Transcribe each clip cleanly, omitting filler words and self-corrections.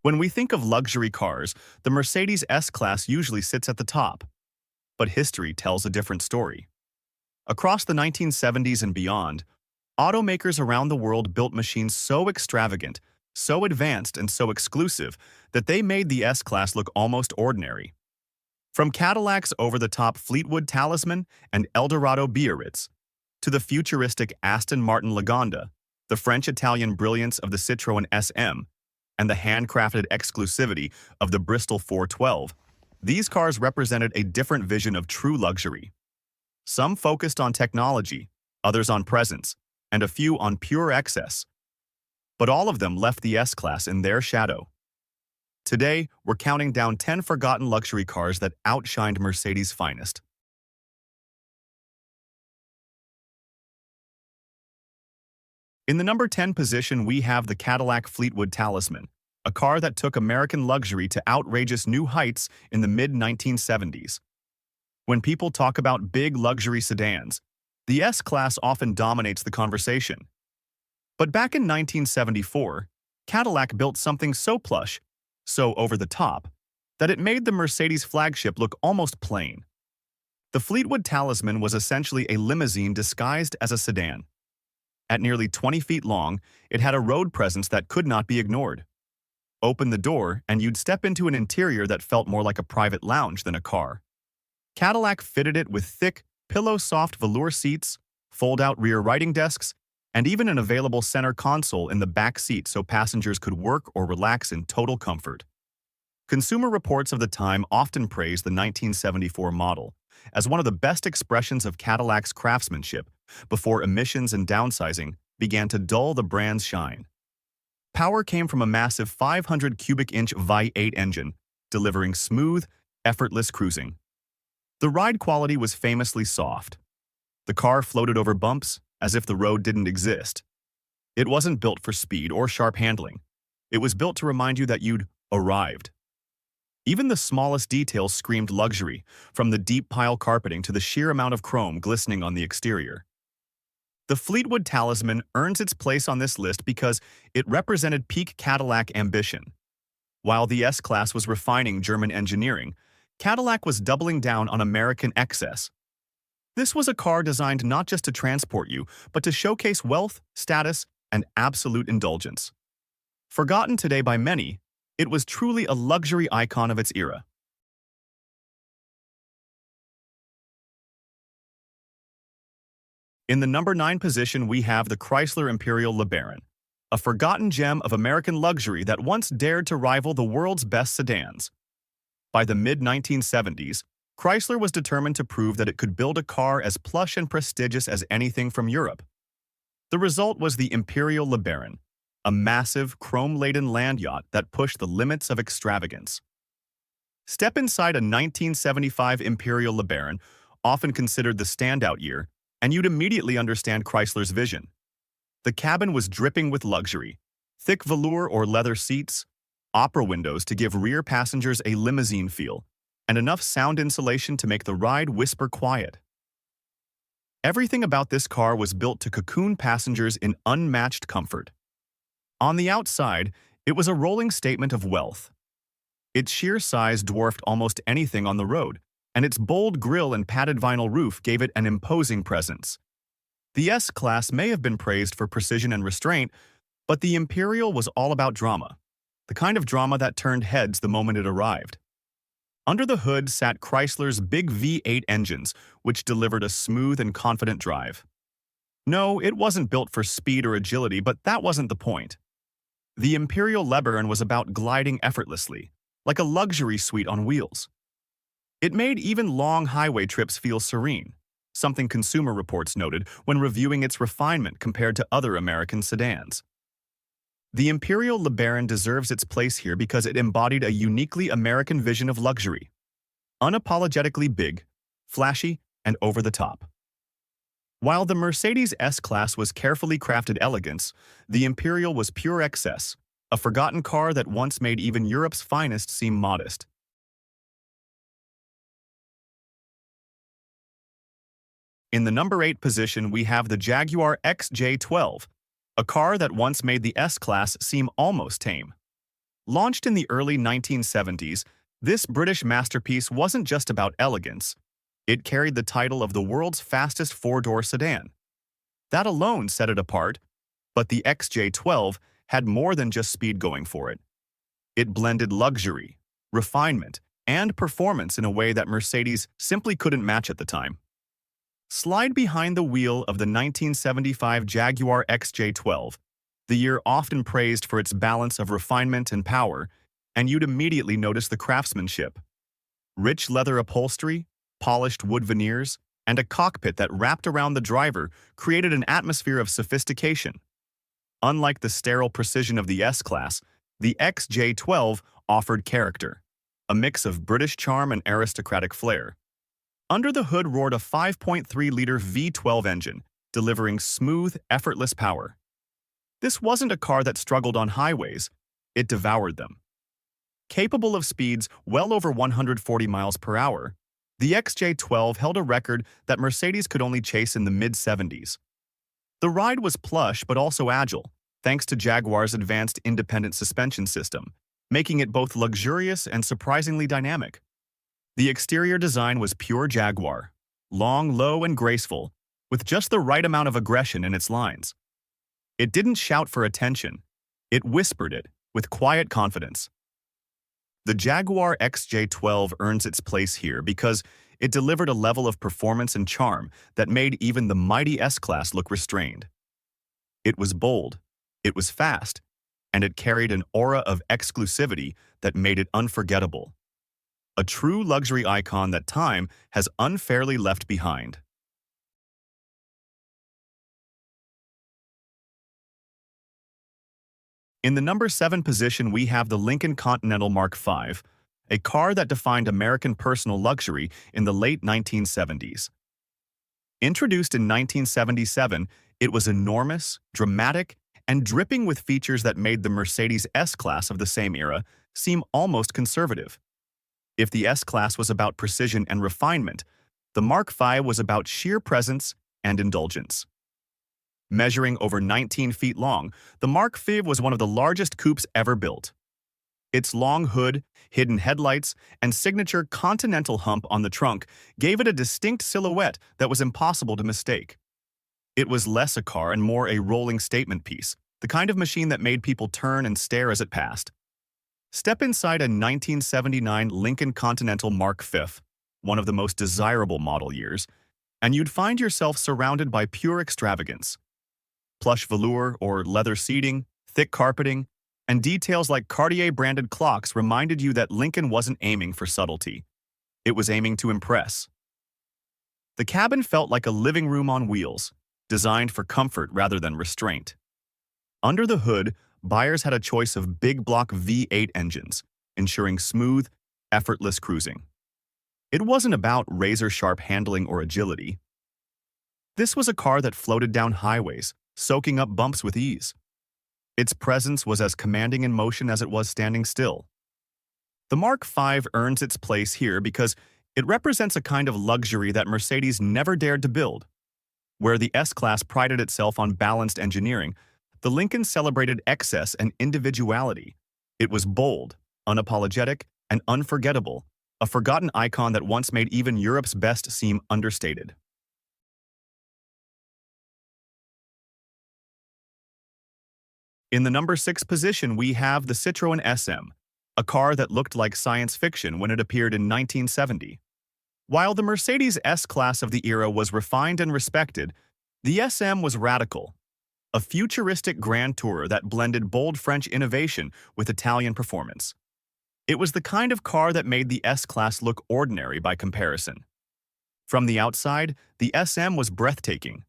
When we think of luxury cars, the Mercedes S-Class usually sits at the top. But history tells a different story. Across the 1970s and beyond, automakers around the world built machines so extravagant, so advanced, and so exclusive that they made the S-Class look almost ordinary. From Cadillac's over-the-top Fleetwood Talisman and Eldorado Biarritz, to the futuristic Aston Martin Lagonda, the French-Italian brilliance of the Citroën SM, and the handcrafted exclusivity of the Bristol 412, these cars represented a different vision of true luxury. Some focused on technology, others on presence, and a few on pure excess. But all of them left the S-Class in their shadow. Today, we're counting down 10 forgotten luxury cars that outshined Mercedes' finest. In the number 10 position, we have the Cadillac Fleetwood Talisman, a car that took American luxury to outrageous new heights in the mid-1970s. When people talk about big luxury sedans, the S-Class often dominates the conversation. But back in 1974, Cadillac built something so plush, so over-the-top, that it made the Mercedes flagship look almost plain. The Fleetwood Talisman was essentially a limousine disguised as a sedan. At nearly 20 feet long, it had a road presence that could not be ignored. Open the door, and you'd step into an interior that felt more like a private lounge than a car. Cadillac fitted it with thick, pillow-soft velour seats, fold-out rear writing desks, and even an available center console in the back seat so passengers could work or relax in total comfort. Consumer reports of the time often praised the 1974 model as one of the best expressions of Cadillac's craftsmanship before emissions and downsizing began to dull the brand's shine. Power came from a massive 500 cubic inch V8 engine, delivering smooth, effortless cruising. The ride quality was famously soft. The car floated over bumps as if the road didn't exist. It wasn't built for speed or sharp handling. It was built to remind you that you'd arrived. Even the smallest details screamed luxury, from the deep pile carpeting to the sheer amount of chrome glistening on the exterior. The Fleetwood Talisman earns its place on this list because it represented peak Cadillac ambition. While the S-Class was refining German engineering, Cadillac was doubling down on American excess. This was a car designed not just to transport you, but to showcase wealth, status, and absolute indulgence. Forgotten today by many, it was truly a luxury icon of its era. In the number 9 position, we have the Chrysler Imperial LeBaron, a forgotten gem of American luxury that once dared to rival the world's best sedans. By the mid-1970s, Chrysler was determined to prove that it could build a car as plush and prestigious as anything from Europe. The result was the Imperial LeBaron, a massive, chrome-laden land yacht that pushed the limits of extravagance. Step inside a 1975 Imperial LeBaron, often considered the standout year, and you'd immediately understand Chrysler's vision. The cabin was dripping with luxury, thick velour or leather seats, opera windows to give rear passengers a limousine feel, and enough sound insulation to make the ride whisper quiet. Everything about this car was built to cocoon passengers in unmatched comfort. On the outside, it was a rolling statement of wealth. Its sheer size dwarfed almost anything on the road, and its bold grille and padded vinyl roof gave it an imposing presence. The S-Class may have been praised for precision and restraint, but the Imperial was all about drama, the kind of drama that turned heads the moment it arrived. Under the hood sat Chrysler's big V8 engines, which delivered a smooth and confident drive. No, it wasn't built for speed or agility, but that wasn't the point. The Imperial LeBaron was about gliding effortlessly, like a luxury suite on wheels. It made even long highway trips feel serene, something Consumer Reports noted when reviewing its refinement compared to other American sedans. The Imperial LeBaron deserves its place here because it embodied a uniquely American vision of luxury. Unapologetically big, flashy, and over the top. While the Mercedes S-Class was carefully crafted elegance, the Imperial was pure excess, a forgotten car that once made even Europe's finest seem modest. In the number 8 position, we have the Jaguar XJ12, a car that once made the S-Class seem almost tame. Launched in the early 1970s, this British masterpiece wasn't just about elegance. It carried the title of the world's fastest four-door sedan. That alone set it apart, but the XJ12 had more than just speed going for it. It blended luxury, refinement, and performance in a way that Mercedes simply couldn't match at the time. Slide behind the wheel of the 1975 Jaguar XJ12, the year often praised for its balance of refinement and power, and you'd immediately notice the craftsmanship. Rich leather upholstery, polished wood veneers, and a cockpit that wrapped around the driver created an atmosphere of sophistication. Unlike the sterile precision of the S-Class, the XJ12 offered character, a mix of British charm and aristocratic flair. Under the hood roared a 5.3-liter V12 engine, delivering smooth, effortless power. This wasn't a car that struggled on highways, it devoured them. Capable of speeds well over 140 miles per hour, the XJ12 held a record that Mercedes could only chase in the mid-70s. The ride was plush but also agile, thanks to Jaguar's advanced independent suspension system, making it both luxurious and surprisingly dynamic. The exterior design was pure Jaguar, long, low, and graceful, with just the right amount of aggression in its lines. It didn't shout for attention, it whispered it, with quiet confidence. The Jaguar XJ12 earns its place here because it delivered a level of performance and charm that made even the mighty S-Class look restrained. It was bold, it was fast, and it carried an aura of exclusivity that made it unforgettable. A true luxury icon that time has unfairly left behind. In the number 7 position, we have the Lincoln Continental Mark V, a car that defined American personal luxury in the late 1970s. Introduced in 1977, it was enormous, dramatic, and dripping with features that made the Mercedes S-Class of the same era seem almost conservative. If the S-Class was about precision and refinement, the Mark V was about sheer presence and indulgence. Measuring over 19 feet long, the Mark V was one of the largest coupes ever built. Its long hood, hidden headlights, and signature continental hump on the trunk gave it a distinct silhouette that was impossible to mistake. It was less a car and more a rolling statement piece, the kind of machine that made people turn and stare as it passed. Step inside a 1979 Lincoln Continental Mark V, one of the most desirable model years, and you'd find yourself surrounded by pure extravagance. Plush velour or leather seating, thick carpeting, and details like Cartier-branded clocks reminded you that Lincoln wasn't aiming for subtlety. It was aiming to impress. The cabin felt like a living room on wheels, designed for comfort rather than restraint. Under the hood, buyers had a choice of big-block V8 engines, ensuring smooth, effortless cruising. It wasn't about razor-sharp handling or agility. This was a car that floated down highways, soaking up bumps with ease. Its presence was as commanding in motion as it was standing still. The Mark V earns its place here because it represents a kind of luxury that Mercedes never dared to build. Where the S-Class prided itself on balanced engineering, the Lincoln celebrated excess and individuality. It was bold, unapologetic, and unforgettable, a forgotten icon that once made even Europe's best seem understated. In the number 6 position, we have the Citroën SM, a car that looked like science fiction when it appeared in 1970. While the Mercedes S-Class of the era was refined and respected, the SM was radical, a futuristic grand tourer that blended bold French innovation with Italian performance. It was the kind of car that made the S-Class look ordinary by comparison. From the outside, the SM was breathtaking.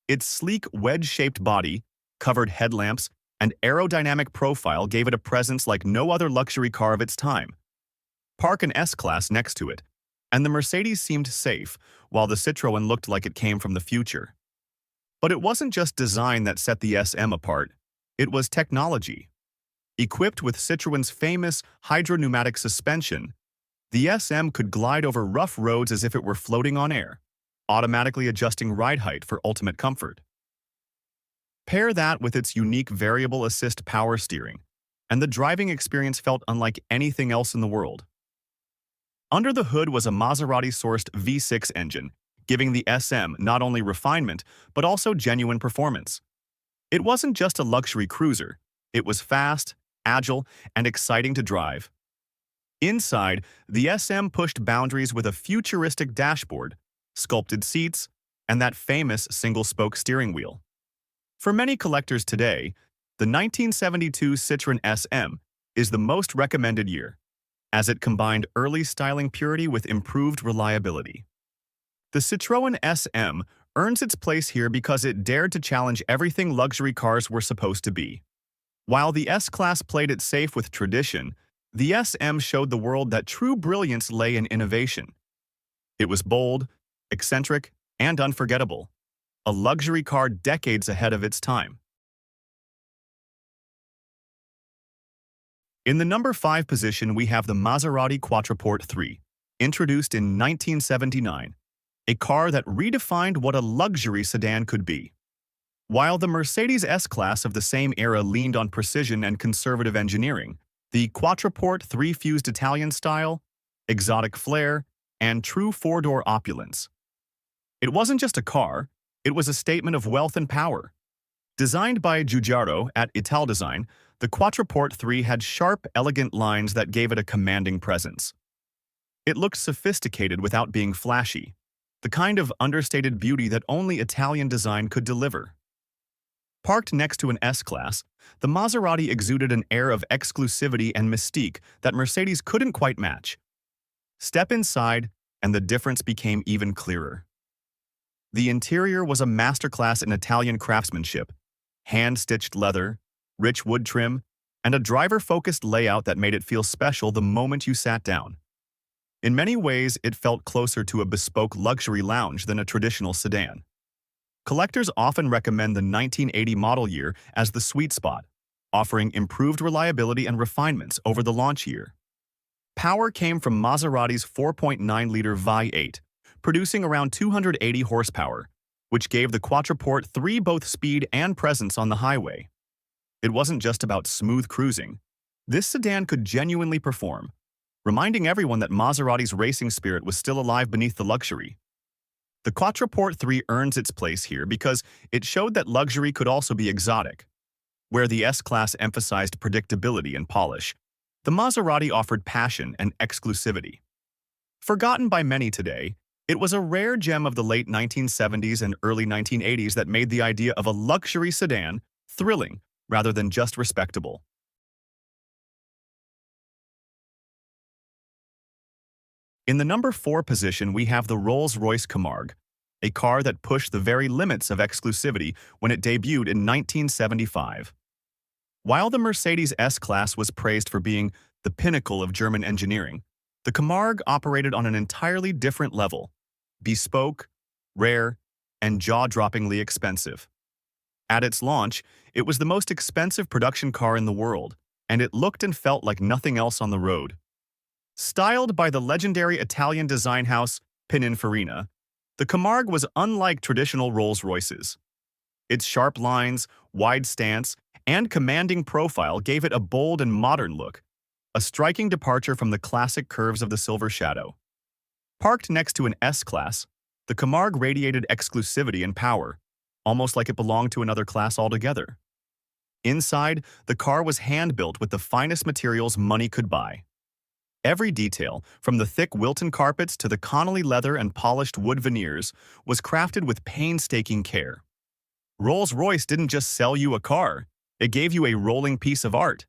Its sleek, wedge-shaped body, covered headlamps, and aerodynamic profile gave it a presence like no other luxury car of its time. Park an S-Class next to it, and the Mercedes seemed safe, while the Citroën looked like it came from the future. But it wasn't just design that set the SM apart, it was technology. Equipped with Citroën's famous hydropneumatic suspension, the SM could glide over rough roads as if it were floating on air, automatically adjusting ride height for ultimate comfort. Pair that with its unique variable assist power steering, and the driving experience felt unlike anything else in the world. Under the hood was a Maserati-sourced V6 engine, giving the SM not only refinement, but also genuine performance. It wasn't just a luxury cruiser. It was fast, agile, and exciting to drive. Inside, the SM pushed boundaries with a futuristic dashboard, sculpted seats, and that famous single-spoke steering wheel. For many collectors today, the 1972 Citroën SM is the most recommended year, as it combined early styling purity with improved reliability. The Citroën SM earns its place here because it dared to challenge everything luxury cars were supposed to be. While the S-Class played it safe with tradition, the SM showed the world that true brilliance lay in innovation. It was bold, eccentric, and unforgettable, a luxury car decades ahead of its time. In the number 5 position, we have the Maserati Quattroporte 3, introduced in 1979, a car that redefined what a luxury sedan could be. While the Mercedes S-Class of the same era leaned on precision and conservative engineering, the Quattroporte 3 fused Italian style, exotic flair, and true four-door opulence. It wasn't just a car, it was a statement of wealth and power. Designed by Giugiaro at Italdesign, the Quattroporte 3 had sharp, elegant lines that gave it a commanding presence. It looked sophisticated without being flashy, the kind of understated beauty that only Italian design could deliver. Parked next to an S-Class, the Maserati exuded an air of exclusivity and mystique that Mercedes couldn't quite match. Step inside, and the difference became even clearer. The interior was a masterclass in Italian craftsmanship, hand-stitched leather, rich wood trim, and a driver-focused layout that made it feel special the moment you sat down. In many ways, it felt closer to a bespoke luxury lounge than a traditional sedan. Collectors often recommend the 1980 model year as the sweet spot, offering improved reliability and refinements over the launch year. Power came from Maserati's 4.9-liter V8, producing around 280 horsepower, which gave the Quattroporte 3 both speed and presence on the highway. It wasn't just about smooth cruising. This sedan could genuinely perform, reminding everyone that Maserati's racing spirit was still alive beneath the luxury. The Quattroporte 3 earns its place here because it showed that luxury could also be exotic. Where the S-Class emphasized predictability and polish, the Maserati offered passion and exclusivity. Forgotten by many today, it was a rare gem of the late 1970s and early 1980s that made the idea of a luxury sedan thrilling rather than just respectable. In the number 4 position, we have the Rolls-Royce Camargue, a car that pushed the very limits of exclusivity when it debuted in 1975. While the Mercedes S-Class was praised for being the pinnacle of German engineering, the Camargue operated on an entirely different level, bespoke, rare, and jaw-droppingly expensive. At its launch, it was the most expensive production car in the world, and it looked and felt like nothing else on the road. Styled by the legendary Italian design house Pininfarina, the Camargue was unlike traditional Rolls-Royces. Its sharp lines, wide stance, and commanding profile gave it a bold and modern look, a striking departure from the classic curves of the Silver Shadow. Parked next to an S-Class, the Camargue radiated exclusivity and power, almost like it belonged to another class altogether. Inside, the car was hand-built with the finest materials money could buy. Every detail, from the thick Wilton carpets to the Connolly leather and polished wood veneers, was crafted with painstaking care. Rolls-Royce didn't just sell you a car, it gave you a rolling piece of art.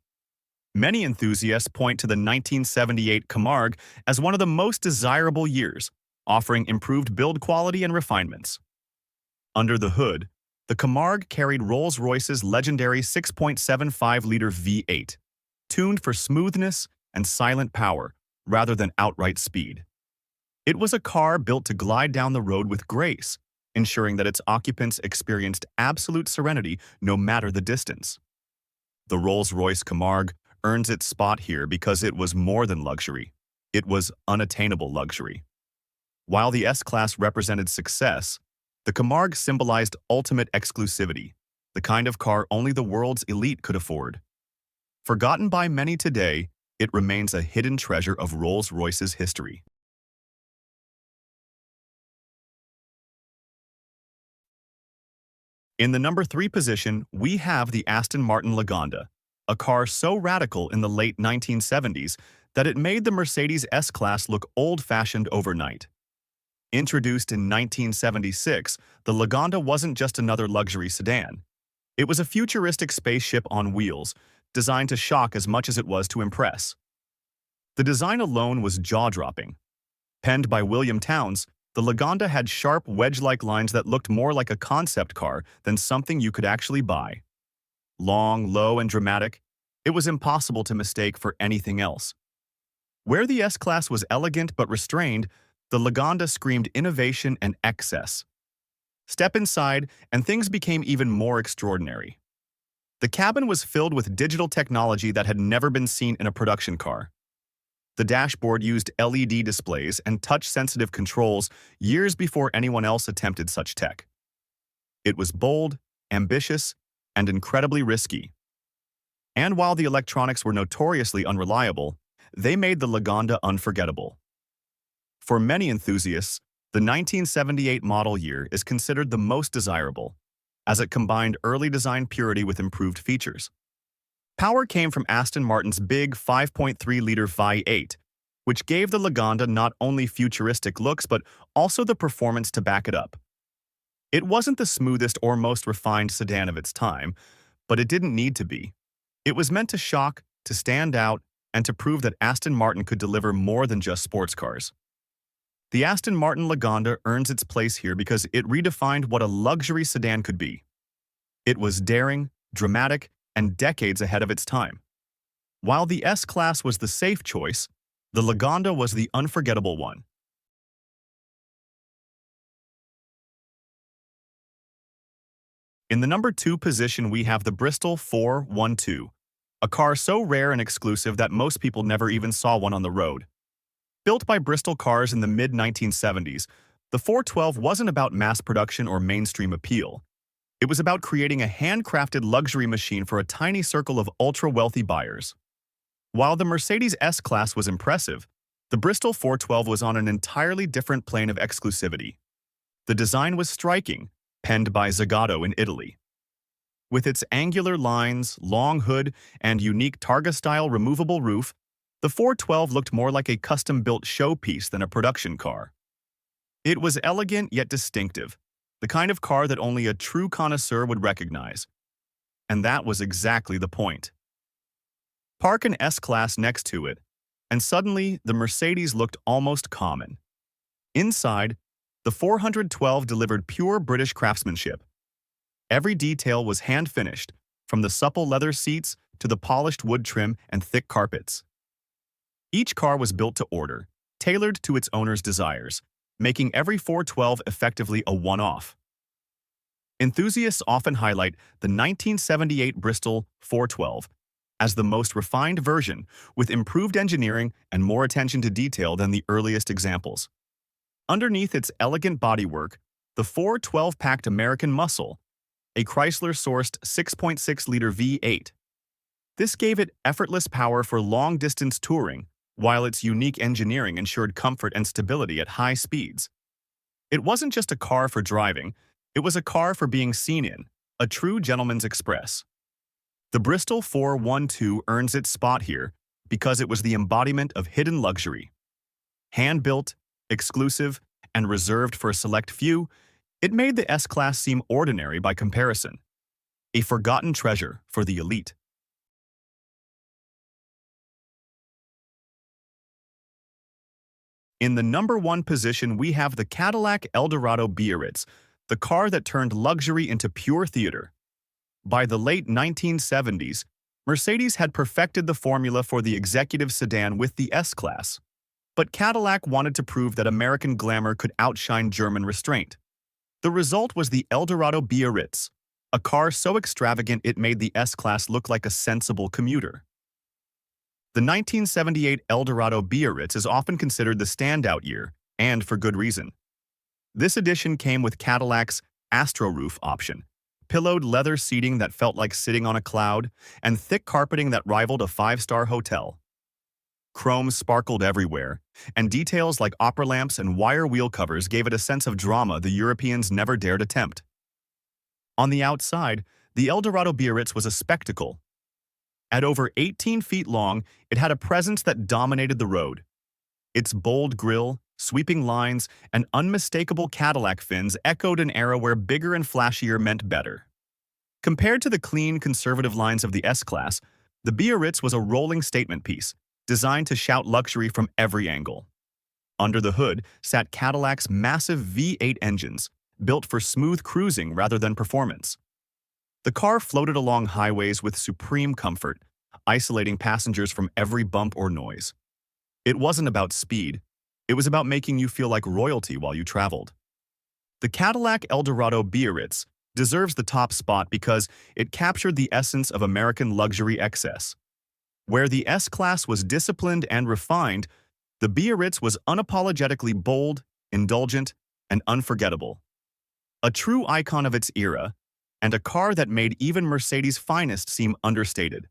Many enthusiasts point to the 1978 Camargue as one of the most desirable years, offering improved build quality and refinements. Under the hood, the Camargue carried Rolls-Royce's legendary 6.75-liter V8, tuned for smoothness and silent power rather than outright speed. It was a car built to glide down the road with grace, ensuring that its occupants experienced absolute serenity no matter the distance. The Rolls-Royce Camargue earns its spot here because it was more than luxury. It was unattainable luxury. While the S-Class represented success, the Camargue symbolized ultimate exclusivity, the kind of car only the world's elite could afford. Forgotten by many today, it remains a hidden treasure of Rolls-Royce's history. In the number 3 position, we have the Aston Martin Lagonda, a car so radical in the late 1970s that it made the Mercedes S-Class look old-fashioned overnight. Introduced in 1976, the Lagonda wasn't just another luxury sedan. It was a futuristic spaceship on wheels, designed to shock as much as it was to impress. The design alone was jaw-dropping. Penned by William Townes, the Lagonda had sharp wedge-like lines that looked more like a concept car than something you could actually buy. Long, low, and dramatic, it was impossible to mistake for anything else. Where the S-Class was elegant but restrained, the Lagonda screamed innovation and excess. Step inside, and things became even more extraordinary. The cabin was filled with digital technology that had never been seen in a production car. The dashboard used LED displays and touch-sensitive controls years before anyone else attempted such tech. It was bold, ambitious, and incredibly risky. And while the electronics were notoriously unreliable, they made the Lagonda unforgettable. For many enthusiasts, the 1978 model year is considered the most desirable, as it combined early design purity with improved features. Power came from Aston Martin's big 5.3-liter V8, which gave the Lagonda not only futuristic looks but also the performance to back it up. It wasn't the smoothest or most refined sedan of its time, but it didn't need to be. It was meant to shock, to stand out, and to prove that Aston Martin could deliver more than just sports cars. The Aston Martin Lagonda earns its place here because it redefined what a luxury sedan could be. It was daring, dramatic, and decades ahead of its time. While the S-Class was the safe choice, the Lagonda was the unforgettable one. In the number 2 position, we have the Bristol 412, a car so rare and exclusive that most people never even saw one on the road. Built by Bristol Cars in the mid-1970s, the 412 wasn't about mass production or mainstream appeal. It was about creating a handcrafted luxury machine for a tiny circle of ultra-wealthy buyers. While the Mercedes S-Class was impressive, the Bristol 412 was on an entirely different plane of exclusivity. The design was striking, penned by Zagato in Italy. With its angular lines, long hood, and unique Targa-style removable roof, the 412 looked more like a custom-built showpiece than a production car. It was elegant yet distinctive, the kind of car that only a true connoisseur would recognize. And that was exactly the point. Park an S-Class next to it, and suddenly the Mercedes looked almost common. Inside, the 412 delivered pure British craftsmanship. Every detail was hand-finished, from the supple leather seats to the polished wood trim and thick carpets. Each car was built to order, tailored to its owner's desires, making every 412 effectively a one-off. Enthusiasts often highlight the 1978 Bristol 412 as the most refined version, with improved engineering and more attention to detail than the earliest examples. Underneath its elegant bodywork, the 412 packed American muscle, a Chrysler-sourced 6.6-liter V8. This gave it effortless power for long-distance touring, while its unique engineering ensured comfort and stability at high speeds. It wasn't just a car for driving, it was a car for being seen in, a true gentleman's express. The Bristol 412 earns its spot here because it was the embodiment of hidden luxury. Hand-built, exclusive, and reserved for a select few, it made the S-Class seem ordinary by comparison. A forgotten treasure for the elite. In the number 1 position, we have the Cadillac Eldorado Biarritz, the car that turned luxury into pure theater. By the late 1970s, Mercedes had perfected the formula for the executive sedan with the S-Class. But Cadillac wanted to prove that American glamour could outshine German restraint. The result was the Eldorado Biarritz, a car so extravagant it made the S-Class look like a sensible commuter. The 1978 Eldorado Biarritz is often considered the standout year, and for good reason. This edition came with Cadillac's Astro Roof option, pillowed leather seating that felt like sitting on a cloud, and thick carpeting that rivaled a five-star hotel. Chrome sparkled everywhere, and details like opera lamps and wire wheel covers gave it a sense of drama the Europeans never dared attempt. On the outside, the Eldorado Biarritz was a spectacle. At over 18 feet long, it had a presence that dominated the road. Its bold grille, sweeping lines, and unmistakable Cadillac fins echoed an era where bigger and flashier meant better. Compared to the clean, conservative lines of the S-Class, the Biarritz was a rolling statement piece, designed to shout luxury from every angle. Under the hood sat Cadillac's massive V8 engines, built for smooth cruising rather than performance. The car floated along highways with supreme comfort, isolating passengers from every bump or noise. It wasn't about speed. It was about making you feel like royalty while you traveled. The Cadillac Eldorado Biarritz deserves the top spot because it captured the essence of American luxury excess. Where the S-Class was disciplined and refined, the Biarritz was unapologetically bold, indulgent, and unforgettable. A true icon of its era, and a car that made even Mercedes' finest seem understated.